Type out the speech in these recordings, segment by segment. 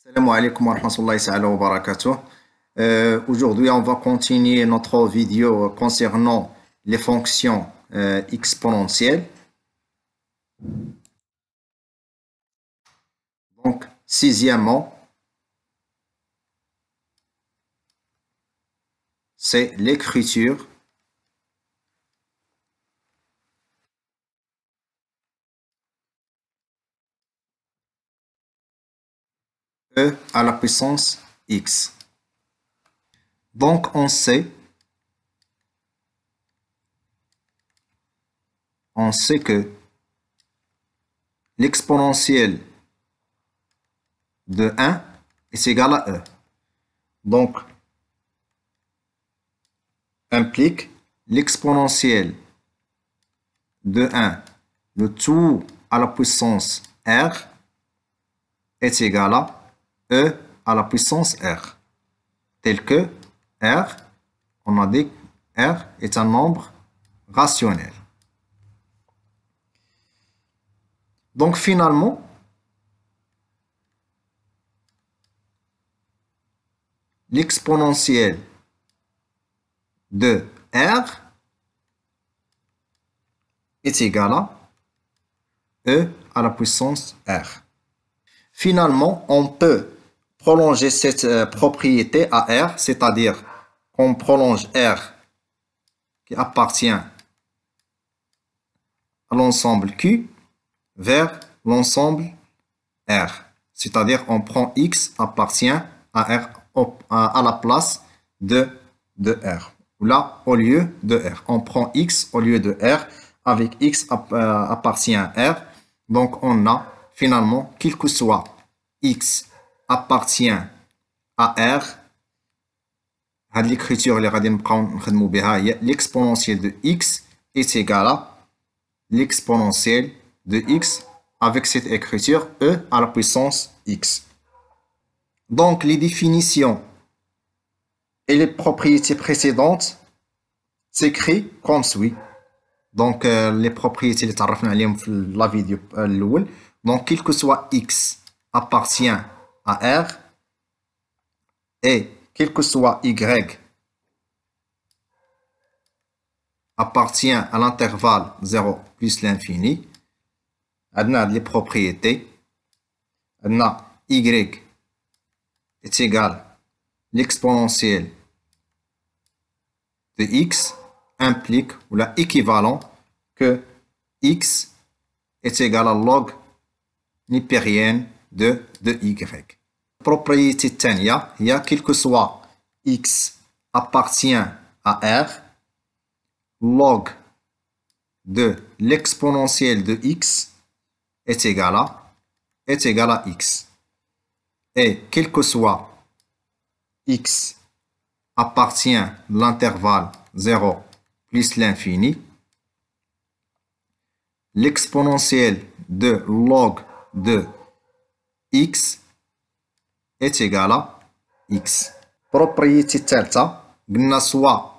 Salam alaikum wa rahmatullahi ta'ala wa barakatuh. Aujourd'hui, on va continuer notre vidéo concernant les fonctions exponentielles. Donc, sixièmement, c'est l'écriture e à la puissance x. Donc, on sait que l'exponentielle de 1 est égal à e. Donc, implique l'exponentielle de 1, le tout à la puissance r, est égal à e à la puissance r. Tel que r, on a dit que r est un nombre rationnel. Donc finalement, l'exponentielle de r est égal à e à la puissance r. Finalement, on peut prolonger cette propriété à r, c'est-à-dire qu'on prolonge r qui appartient à l'ensemble Q vers l'ensemble R. C'est-à-dire on prend x appartient à R à la place de R. Là, au lieu de R. On prend x au lieu de R avec x appartient à R. Donc on a finalement, quel que soit x appartient à R, l'écriture l'exponentielle de x est égale à l'exponentielle de x avec cette écriture e à la puissance x. Donc les définitions et les propriétés précédentes s'écrivent comme suit. Donc les propriétés les تعرفنا عليهم في la vidéo الأول. Donc quel que soit x appartient à r et quel que soit y appartient à l'intervalle 0 plus l'infini. On a les propriétés. On a y est égal à l'exponentielle de x implique ou l'équivalent que x est égal à log népérienne de y. Propriété tania, il y a quel que soit x appartient à r, log de l'exponentielle de x est égal à x. Et quel que soit x appartient à l'intervalle 0 plus l'infini, l'exponentielle de log de x est égal à x. Propriété delta, قلنا soit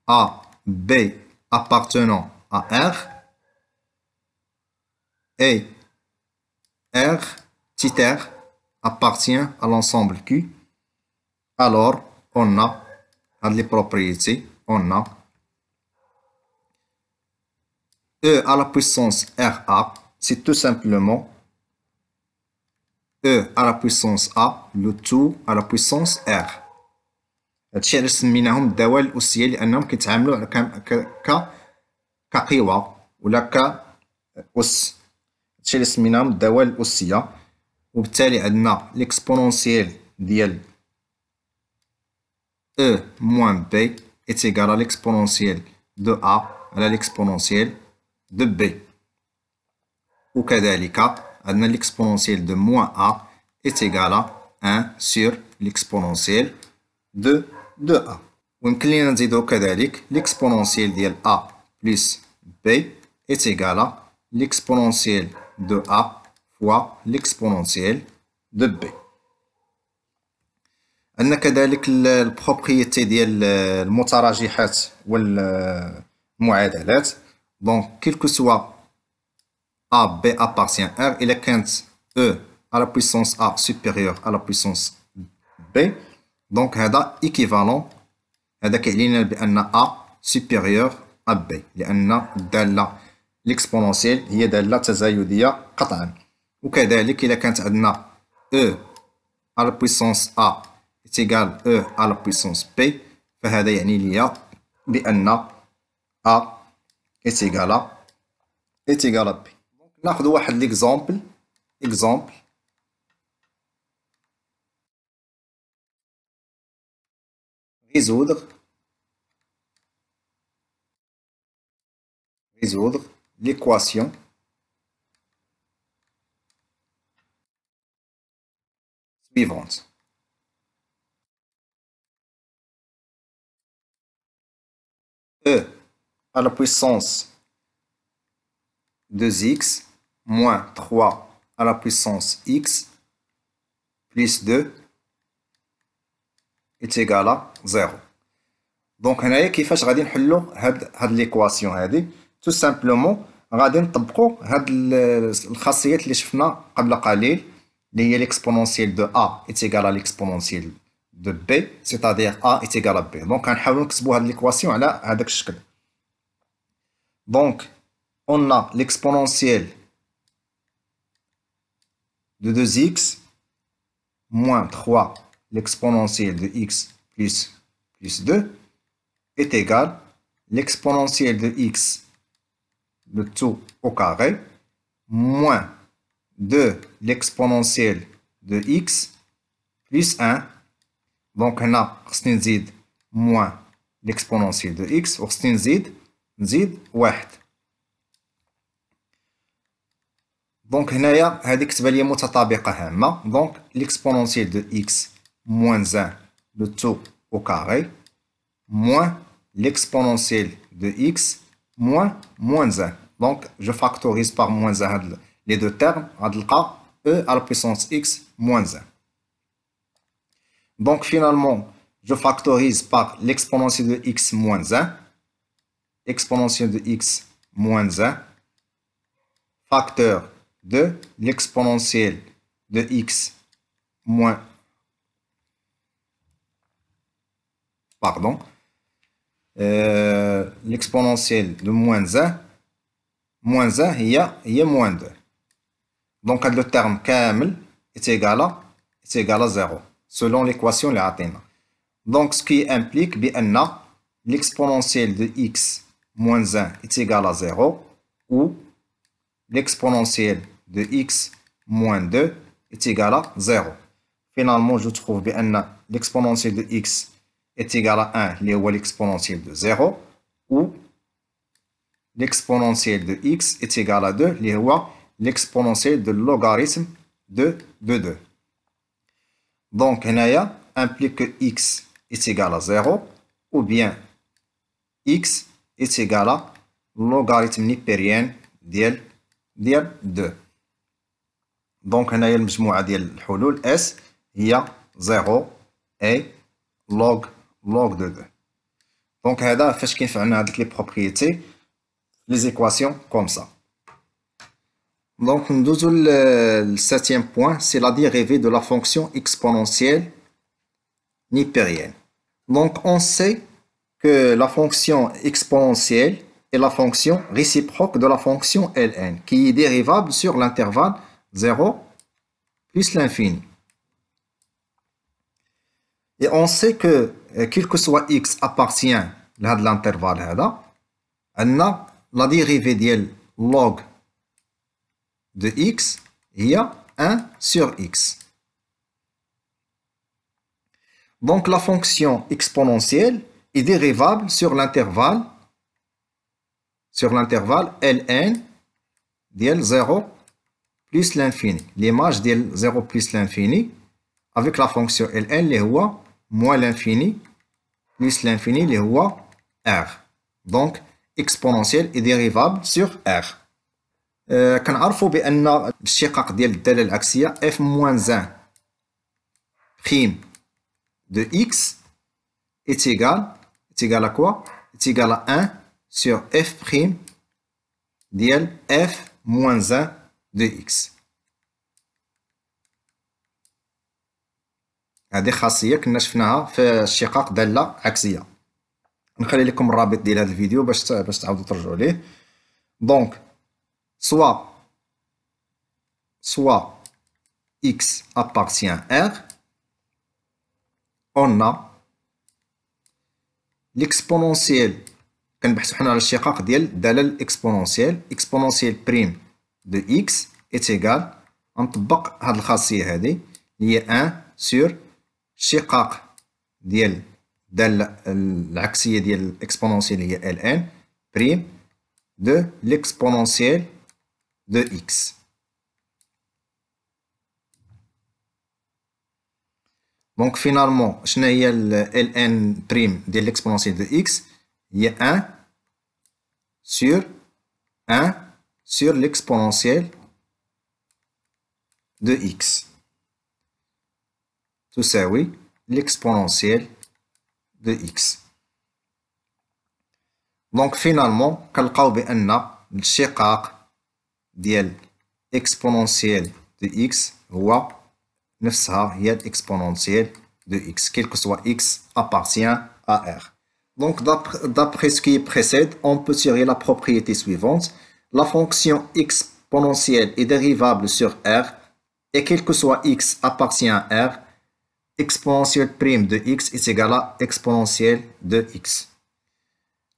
A, B appartenant à R et R, petit r, appartient à l'ensemble Q, alors on a les propriétés, on a E à la puissance RA, c'est tout simplement E à la puissance A, le tout à la puissance R. هادشي علاش سميناهم الدوال الأسية لأنهم كيتعاملوا كقوى ولا كأس. هادشي اللي سميناهم الدوال الأسية. وبالتالي عندنا l'exponentielle ديال E moins B est égal à l'exponentielle de A على l'exponentielle de B. وكذلك عندنا l'exponentielle de moins A est égal à 1 sur l'exponentielle de A. ويمكن لينا نزيدو كذلك l'exponentielle ديال A plus B est égal à l'exponentielle de A fois l'exponentielle de B. عندنا كذلك البروبريتي ديال المتراجحات والمعادلات. دونك quel que soit A, B appartient à R, إلا كانت E à la puissance A supérieur à la puissance B. Donc, هذا équivalent. هذا كيعني لنا بأن A supérieur à B. لأن الدالة l'exponentielle هي دالة تزايدية قطعا. وكذلك إذا كانت عندنا E à la puissance A est égal E à la puissance B. فهذا يعني لي بأن A est égal à B. ناخذ واحد l'exemple. résoudre l'équation suivante. E à la puissance 2x moins 3 à la puissance x plus 2 est égal à 0. دونك هنايا كيفاش غادي نحلو هاد ليكواسيون هادي؟ تو سامبلومون غادي نطبقو هاد الخاصيات اللي شفنا قبل قليل اللي هي ليكسبونونسيال دو ا est égal à l'exponentielle de b, c'est-à-dire a est égal à b. دونك غنحاولو نكتبو هاد ليكواسيون على هذاك الشكل. دونك on a l'exponentielle de 2x moins 3 l'exponentielle de x plus 2 est égal l'exponentielle de x, le tout au carré, moins 2 l'exponentielle de x plus 1. Donc, on a moins l'exponentielle de x, ou نزيد 1. Donc, هنايا هذه كتبان لي متطابقة هامة. Donc, l'exponentielle de x moins 1, le tout au carré, moins l'exponentielle de x moins 1. Donc, je factorise par moins 1 les deux termes. E à la puissance x moins 1. Donc, finalement, je factorise par l'exponentielle de x moins 1. Exponentielle de x moins 1. Facteur de l'exponentielle de x moins... Pardon. L'exponentielle de moins 1 هي moins 2. Donc le terme كامل est égal à 0 selon l'équation اللي عطينا. Donc ce qui implique بأن l'exponentielle de x moins 1 est égal à 0 ou l'exponentielle de x moins 2 est égal à 0. Finalement, je trouve بأن l'exponentielle de x est égal à 1, اللي هو l'exponentielle de 0, ou l'exponentielle de x est égal à 2, اللي هو l'exponentielle de logarithme de 2. Donc, هنايا implique que x est égal à 0, ou bien x est égal à logarithme népérien ديال 2. Donc, هنايا المجموعة ديال الحلول S هي 0 et log de 2. Donc, هذا فاش كينفعنا هذيك les propriétés, les équations comme ça. Donc, le 7e point, c'est la dérivée de la fonction exponentielle népérienne. Donc, on sait que la fonction exponentielle est la fonction réciproque de la fonction ln, qui est dérivable sur l'intervalle 0 plus l'infini. Et on sait que, quel que soit x appartient à l'intervalle, on a la dérivée de log de x, il y a 1 sur x. Donc la fonction exponentielle est dérivable sur l'intervalle ln de 0 plus l'infini. L'image de 0 plus l'infini avec la fonction ln qui est moins l'infini plus l'infini qui est r. Donc exponentielle est dérivable sur r. كنعرفوا بأن الاشتقاق ديال الدالة العكسية f moins 1 prime de x est égal à quoi? Est égal à 1 sur f prime ديال f moins 1 de x. هذه خاصية كنا شفناها في الشقاق دالة عكسية. نخلي لكم الرابط ديال هذا الفيديو باش تعاودوا ترجعوا ليه. دونك soit x appartient à R, on a l'exponentielle. كنبحثوا حنا على الشقاق ديال الدالة الإكسبونونسيال. exponentielle prime de x est égal. غنطبق هاد الخاصية هادي هي 1 sur الشقاق ديال الدالة العكسية ديال الإكسبونونسيال هي ln prime de l'exponentielle de x. Donc finalement, شنو هي ln prime ديال l'exponentielle de x هي 1 sur l'exponentielle de x تساوي l'exponentielle de x. Donc finalement كنلقاو بأن الشقاق ديال exponentielle de x هو نفسها هي l'exponentielle de x, quel que soit x appartient à R. Donc d'après ce qui précède, on peut tirer la propriété suivante. La fonction exponentielle est dérivable sur R et quel que soit x appartient à R, exponentielle prime de x est égale à exponentielle de x.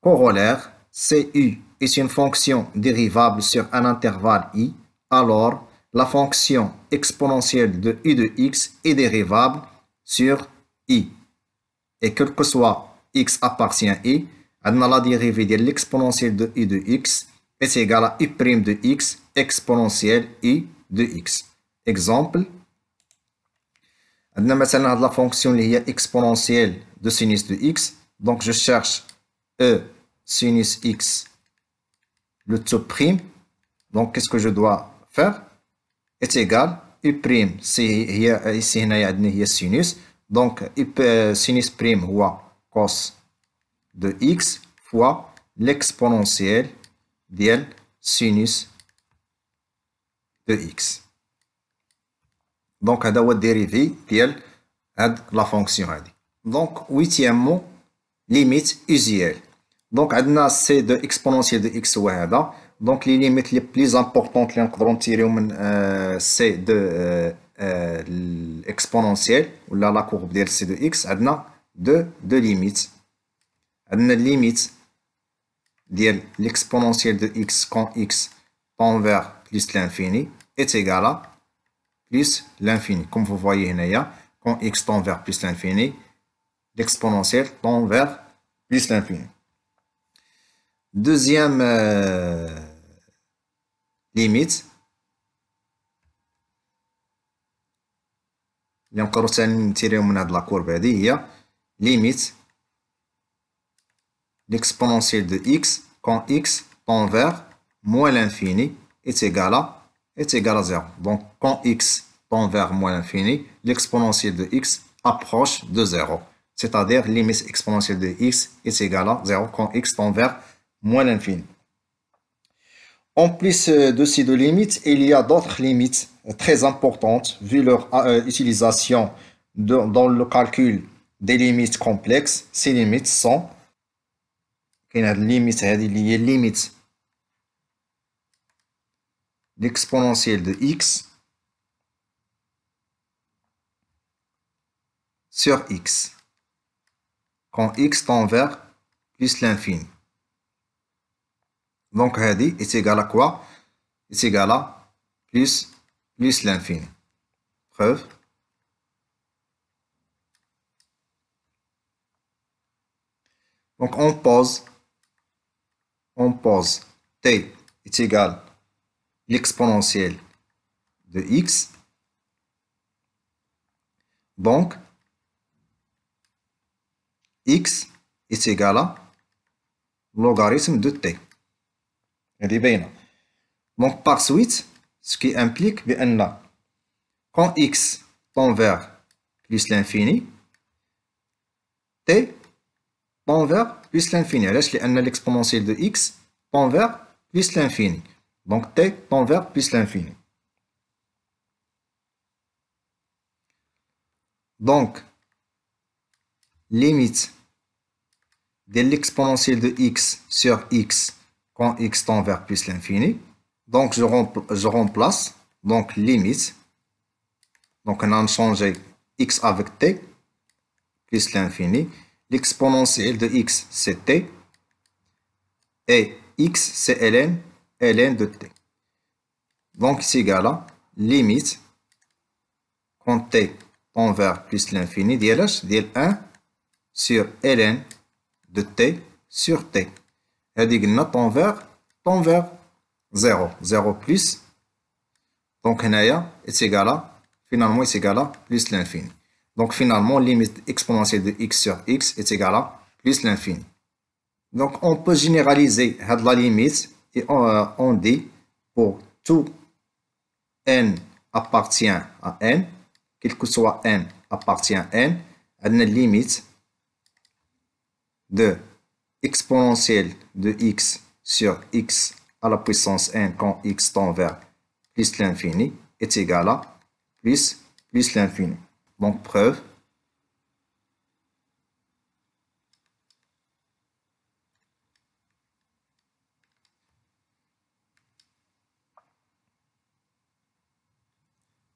Corollaire, CU est une fonction dérivable sur un intervalle i, alors la fonction exponentielle de u de x est dérivable sur i. Et quel que soit x appartient à i, la dérivée de l'exponentielle de u de x est égale à u' de x exponentielle u de x. Exemple, maintenant la fonction exponentielle de sinus de x, donc je cherche e sinus x, le tout prime, donc qu'est-ce que je dois faire? Est égal u prime, ici هي sinus, donc sinus prime هو cos de x fois l'exponentielle ديال sinus de x. Donc هذا هو الديريفي ديال هاد لا فونكسيون هادي. Donc huitièmement limite usuelle. Donc عندنا c de exponentielle de x هو هذا. Donc les limites les plus importantes اللي نقدروا نتيريو من c de l'exponentielle ولا لا courbe ديال c de x عندنا deux limites. عندنا limite ديال l'exponentielle de x quand x tend vers plus l'infini est égal à plus l'infini. Comme vous voyez هنايا quand x tend vers plus l'infini, l'exponentielle tend vers plus l'infini. Deuxième limite اللي نقدروا ثاني نتيريو من هاد لا كورب هادي هي limite l'exponentielle de x quand x tend vers moins l'infini est égal à 0. Donc quand x tend vers moins l'infini, l'exponentielle de x approche de 0. C'est-à-dire limite exponentielle de x est égale à 0 quand x tend vers moins l'infini. En plus de ces deux limites, il y a d'autres limites très importantes vu leur utilisation dans le calcul des limites complexes. Ces limites sont limite l'exponentielle de x sur x quand x tend vers plus l'infini. Donc هذه est égal à quoi? Est égal à plus l'infini. Preuve. Donc on pose t est égal l'exponentielle de x. Donc x est égal à logarithme de t. Donc par suite, ce qui implique que quand x tend vers plus l'infini, t tend vers plus l'infini. L'exponentielle de x tend vers plus l'infini. Donc t tend vers plus l'infini. Donc, limite de l'exponentielle de x sur x quand x tend vers plus l'infini. Donc, je remplace. Donc, limite. Donc, on a changé x avec t plus l'infini. L'exponentielle de x, c'est t. Et x, c'est ln de t. Donc, c'est égal à limite quand t tend vers plus l'infini, ديال 1 sur ln de t sur t. هذه قلنا tend vers 0. 0 plus. Donc, هنايا est égal à, finalement, est égal à plus l'infini. Donc, finalement, limite exponentielle de x sur x est égal à plus l'infini. Donc, on peut généraliser la limite et on dit pour tout n appartient à n, quel que soit n appartient à n, on a une limite de exponentielle de x sur x à la puissance n quand x tend vers plus l'infini est égal à plus l'infini. Donc, preuve.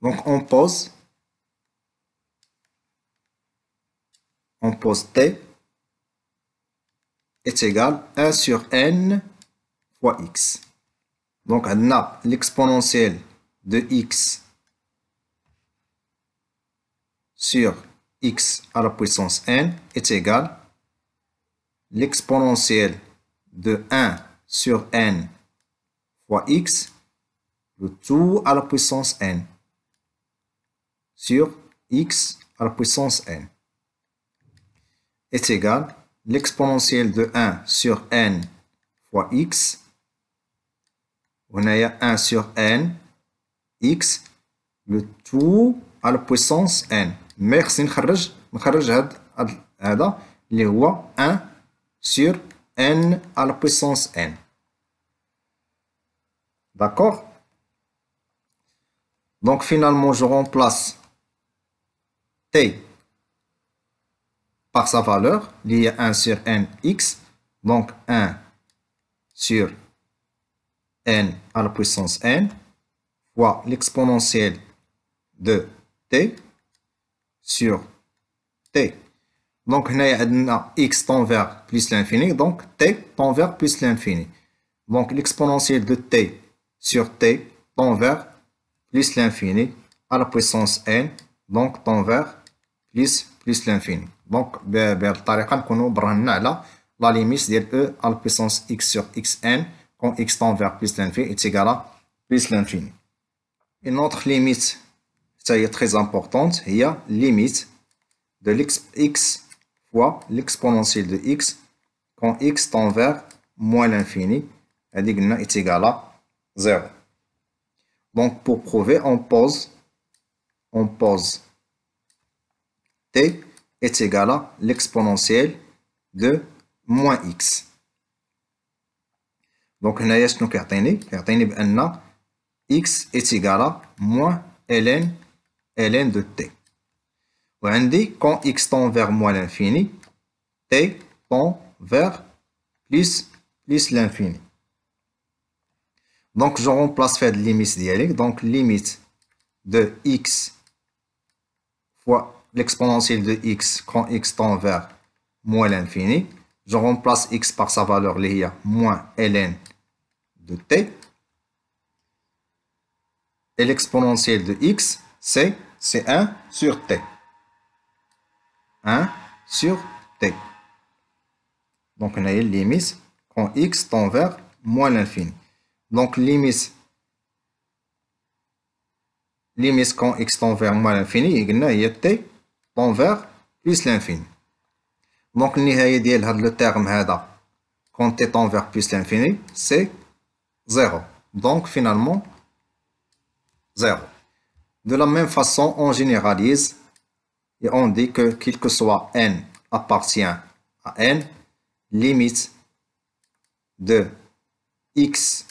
Donc, on pose t est égal à 1 sur n fois x. Donc, on a l'exponentielle de x sur x à la puissance n est égal à l'exponentielle de 1 sur n fois x, le tout à la puissance n, sur x à la puissance n, est égal à l'exponentielle de 1 sur n fois x, on a 1 sur n, x, le tout à la puissance n. Merci, نخرج هذا اللي هو 1 sur n à la puissance n. D'accord? Donc, finalement, je remplace t par sa valeur, il y a 1 sur n x, donc 1 sur n à la puissance n, fois l'exponentielle de t sur t. Donc, on a x tend vers plus l'infini, donc t tend vers plus l'infini. Donc, l'exponentielle de t sur t tend vers plus l'infini à la puissance n, donc tend vers plus l'infini. Donc, بالطريقة نكونوا برهنا على la limite ديال e à la puissance x sur xn quand x tend vers plus l'infini est égal à plus l'infini. Une autre limite, ça est très importante, il y a limite de x fois l'exponentielle de x quand x tend vers moins l'infini, est égal à 0. Donc, pour prouver, on pose t est égal à l'exponentielle de moins x. Donc, هنايا شنو كيعطيني بأن x est égal à moins ln de t. وعندي quand x tend vers moins l'infini, t tend vers plus l'infini. Donc, je remplace fait limite dialecte. Donc, limite de x fois l'exponentielle de x quand x tend vers moins l'infini. Je remplace x par sa valeur, il y a moins ln de t. Et l'exponentielle de x, c'est 1 sur t. 1 sur t. Donc, on a une limite quand x tend vers moins l'infini. Donc, limite quand x tend vers moins l'infini, il y a t tend vers plus l'infini. Donc, le terme quand t tend vers plus l'infini, c'est 0. Donc, finalement, 0. De la même façon, on généralise et on dit que quel que soit n appartient à n, limite de x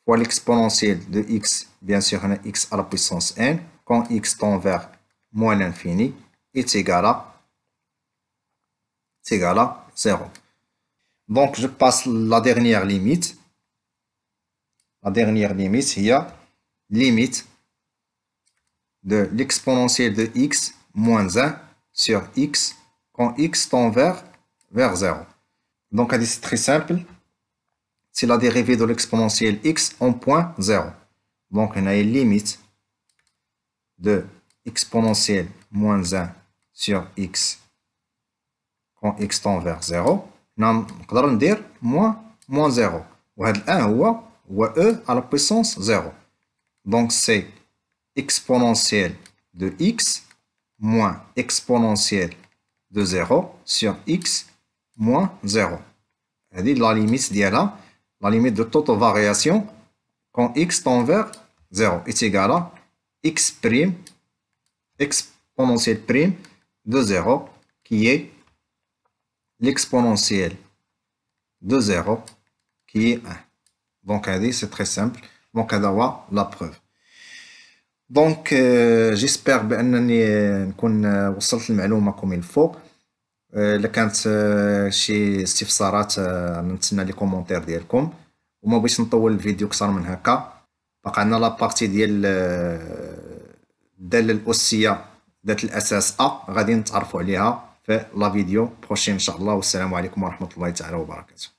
fois l'exponentielle de x, bien sûr, on a x à la puissance n, quand x tend vers moins l'infini, est égal à 0. Donc, je passe la dernière limite. La dernière limite, il y a limite de l'exponentielle de x moins 1 sur x quand x tend vers 0. Donc, c'est très simple. C'est la dérivée de l'exponentielle x en point 0. Donc, on a une limite de exponentielle moins 1 sur x quand x tend vers 0. نقدر ندير moins 0. وهذا الان هو e à la puissance 0. Donc, c'est exponentielle de x moins exponentielle de 0 sur x moins 0. C'est la limite ديالها, la limite de toute variation quand x tend vers 0 est égal à x prime exponentielle prime de 0 qui est l'exponentielle de 0 qui est 1. Donc, c'est très simple. Donc, هذا la preuve. دونك جيسبر بانني نكون وصلت المعلومه كوم الفوق. الا كانت شي استفسارات نتسنى لي كومونتير ديالكم، وما بغيتش نطول الفيديو اكثر من هكا. باقا عندنا لابارتي ديال الداله الاسيه ذات الاساس غادي نتعرفوا عليها في لا فيديو بروشين ان شاء الله. والسلام عليكم ورحمه الله تعالى وبركاته.